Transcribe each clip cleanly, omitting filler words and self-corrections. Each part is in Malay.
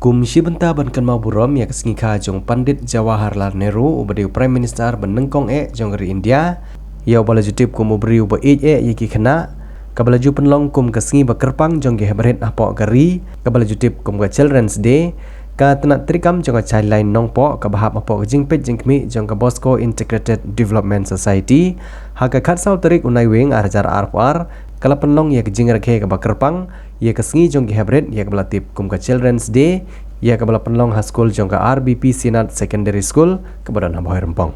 Kum Shibanta ban kan mau burom ya kesngika jong Pandit Jawaharlal Nehru ubadiu Prime Minister benengkong jong dari India ya ubala jutip kum ubri uba yaki kena kabalaju penlong kum kesngi bakerpang jong ge hebret apo gari kabala jutip kum ga Children's Day ka tenat trikam jong child line nongpo ka bahap apo jingpet jingkmi jong ka Bosco Integrated Development Society ha ka khatsau tarik unai wing arjar arpar kala penlong ya kejingar ke ka bakerpang ya kesngi jong ge hebret ya kabala tip kum ka Children's Day ya kabala penlong ha school jong ka RBP Sinat Secondary School kebadan haboy rempong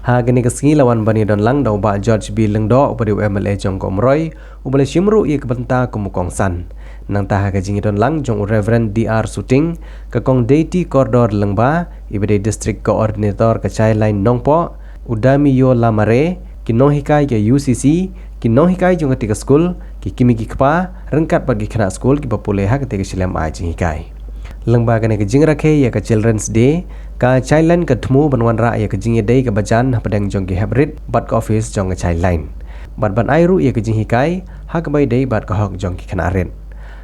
ha gani kesngi lawan bani don lang dau ba George B Lengdo upadi MLA jong ko Mroy ubale shimru ye kebenta kumukong san nang taha ka jingi don lang jong Reverend DR Suting ka kong Deity Corridor Lengba ibade District Coordinator ka Chailine Nongpo Udami Yo Lamare kinohikai ke UCC kinohikai jong ketika school ki kimi ki kpa rengkat bagi kena school ki bapule ha ketika silam a jingikai Lengba kene ke jing rakhe ya ka Children's Day ka Childline ka thmu banwan ra ya ka jing day ka bajan padang jong ki hebrit bat ka office jong ka Childline bat ban airu ya ka jing hikai ha ka bai day bat ka hok jong ki khana ren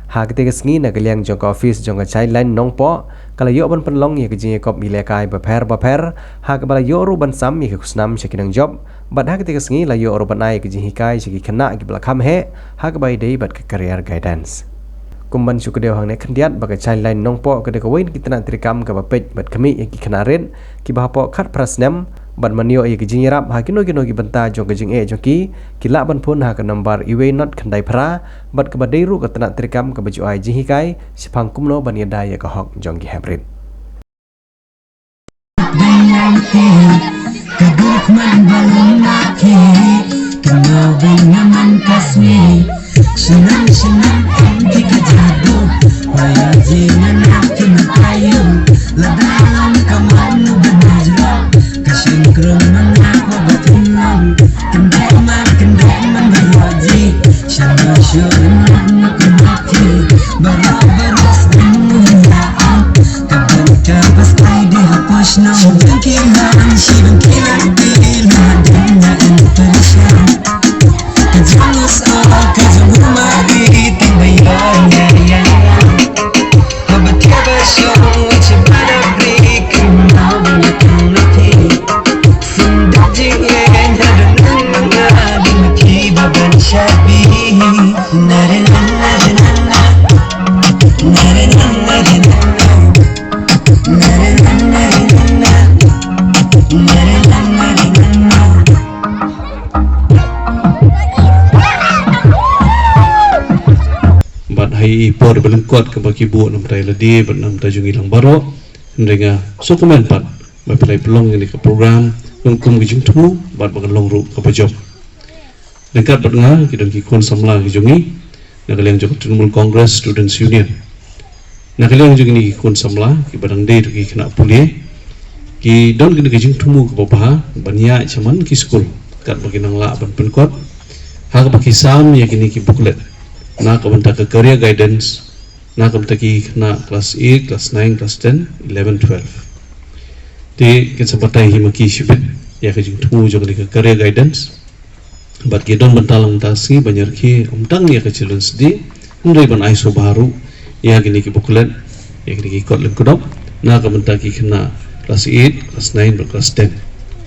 ha ka te ka sngi na ka liang jong ka office jong ka Childline nongpo kala yo ban penlong ya ka jing kop milekai baper ha ka bala yo ru ban sam ya ka kusnam shakinang job bat ha ka te ka sngi la yo ru ban ai ka jing hikai shiki khana ki bala kham he ha ka bai day bat ka career guidance kumban syukudeu hang ne khendiat bagai Childline nongpo ke de kawain kita nak trikam ka bapej bat kami yang ki kanarin ki bahapo khat prasnem ban manio ye ki jingrap ha kino ki benta jong ke jing joki kila ban pun ha ka number iwe not khandai phra bat ka badai ru ka tanak trikam ka baju ai jihikai sipang kumno ban yada ya ka hok jong ki hybrid Senang-senang kita jatuh Waya jinan yakin ayu Ladalang kamanu benajra Kasingkron mengaku batulang Kendeman bayaji Syarwa syuran aku mati Baru-barus memulaan Kabar-kabas ay dihapos na Bangkilan si bangkilan Bila dana intulisyan Jangus Allah kejung mari timbayan ya Habat kebasong wajibada beri Kemau belakang nanti Fundak jinglen hadanang mengadi Maki baban syabi Narenana Narenana Narenana hai por belengkot ke bagi bu nam tai ladi benam tajung ilang baro ndenga sokumen pat ba pelai pelong ini ke program lungkum gijung tu bat bagan long ru ke pajok lengkat batnga kidon ki kon samla gijungi nakaleng jok Trinamool Congress Students Union nakaleng jok ni kon samla ki badang de ki kena pulie ki don ki gijung tu ke babaha bania chaman ki school kat bagi nang la ban penkot ha ka baki sam ya kini ki booklet na kabanta ka career guidance na kabanta ki na class 8 class 9 class 10 11 12 di kesempatan himaki shibit ya ka jing tu jong ka career guidance bat ki don bantalang tasi banyak ki umtang ya ka Children's Day ndai ban aiso baru ya gini ki booklet ya gini ki kot lengkodop na kabanta ki na class 8 class 9 dan class 10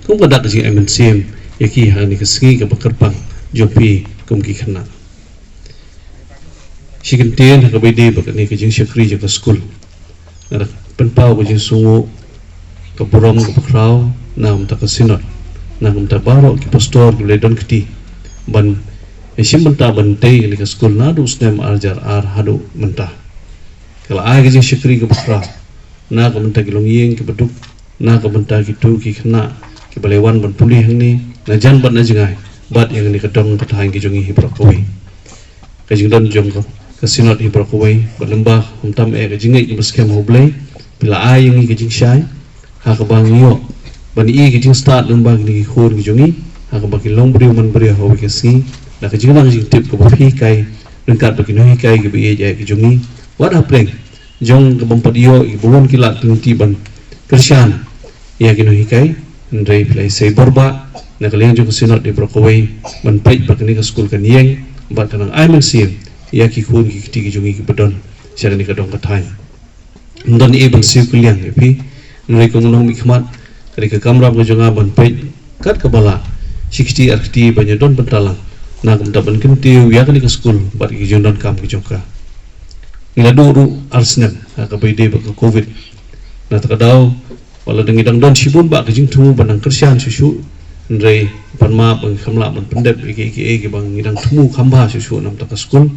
kum kadak jing MNCM ya ki ha ni ka singi ka bakerpang jopi kum ki khana Shikintin ka bidi bakat ni kajing syakri jaka school nara penpau kajing sungu ka burom ka bakraw na umta ka sinot na umta baro ki pastor ki ledon kiti ban esim benta bantay ni ka school na du snem arjar ar hadu mentah kala ay kajing syakri ka bakraw na ka benta ki longyeng ki baduk na ka benta ki tu ki khna ki balewan ban pulih ni na jan ban na jingai bat yang ni kadong katahang ki jongi hibrakoi kajing don jong ko kasinot hibrakawai balembah umtam ka jingai ki baskem hoblay bila ay yang ki jing syai ha ka bangyo bani ki jing start lembah ni ki khor ki jongi ha ka baki long bri man bri ho ki si na ka jing lang jing tip ko bafi kai lengkat baki no kai ki bi ja ki jongi wat apreng jong ka bampadio ki buon ki lat ti ban krisyan ya ki no kai ndai play say borba na ka leng jong kasinot hibrakawai man pai baki ni ka school kan yeng bat kanang ay man sim ya ki kun ki kiti ki jongi ki bedon siang ni kadong katain Don e ban siu kuliang epi ngai kong nong mikmat kari ke kamera bojonga ban pej kat kabala 60 RT banyak don bentalang na kum daban kentiu ya kali ke school bat ki jondon kam ki jongka ila duru arsnen ka baide ba covid na takadau wala dengidang don sibun ba ke jing tumu banang kersian susu ngai panma bang kamla ban pendep ki bang ngidang tumu khamba susu nam ta school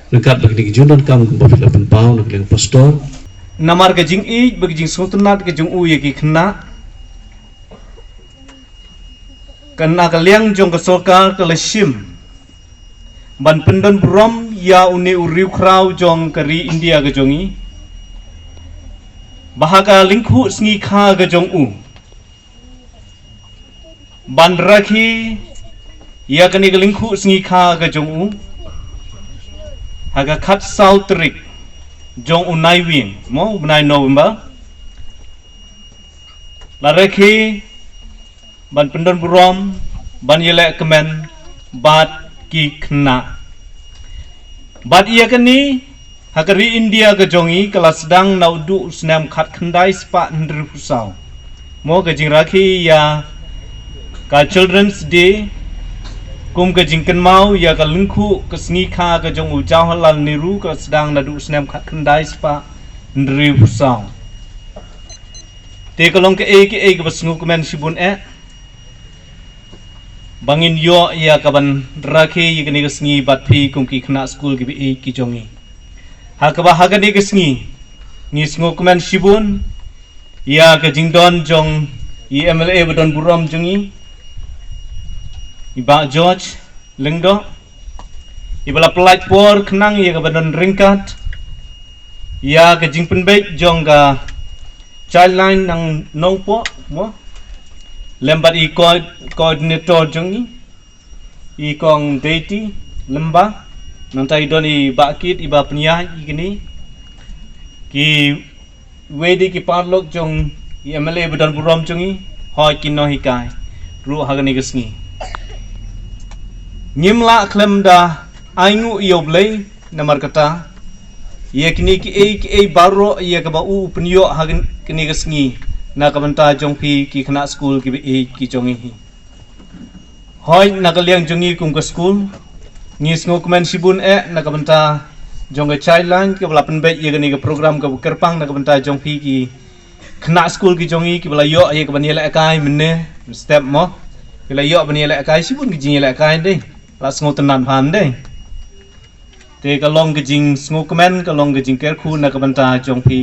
nekat bagi ki jondon kam kum ba ban pau nak leng pastor namar ke jing i bagi jing sultanat ke jung u ye ki khna kana ka liang jong ka sokar ka leshim ban pendon brom ya une uriu krau jong kari India ke jongi bahaga lingku sngi kha ke jong u ban rakhi ya kani ke lingku sngi kha ke jong u haga khat sautrik jong unai wing mo unai November la rekhi ban pendon burom ban yelek kemen bat ki khna bat ia kani hakari India ke jongi kala sedang naudu snam khat khandai spa ndri pusau mo ke jing rakhi ya ka children's day kum ke jingkan mau ya ka lungku ke sngi kha ke jong u Jawaharlal Nehru ke sedang nadu snam khat khandai spa ndri pusau te kalong ke ke basngu kemen sibun bangin yo ya kaban rakhe ye kene ke sngi bat phi kum ki khna school ki ki jongi ha ka ba ha ke sngi ni sngu kemen sibun ya ke jingdon jong MLA badon buram jongi Iba George Lengdo Ibala pelaj por kenang ya kebadan ringkat ya ke jingpen baik jong ka childline nang nongpo mo lembat i coordinator jongi i kong deity lemba nantai doni bakit iba peniah igini ki wedi ki parlok jong MLA badan buram jongi hoi kino hikai ru hagani gesngi Nyimla klemda aingu ioblei namar kata ye kini ki baro ye ka ba u penyo hagen kini kesngi na ka banta jong pi ki khna school ki ki jongi hi hoi na ka liang jongi kum ka school ni sngo kemen sibun na ka banta jong ka childline ke bla pen be ye kini ka program ka kerpang na ka banta jong pi ki khna school ki jongi ki bla yo ye ka baniela kai menne step mo ki la yo baniela kai sibun ki jingela kai dei la sngo tenan phan dei te ka long ke jing sngo kemen ka long ke jing ker khu na ka banta jong pi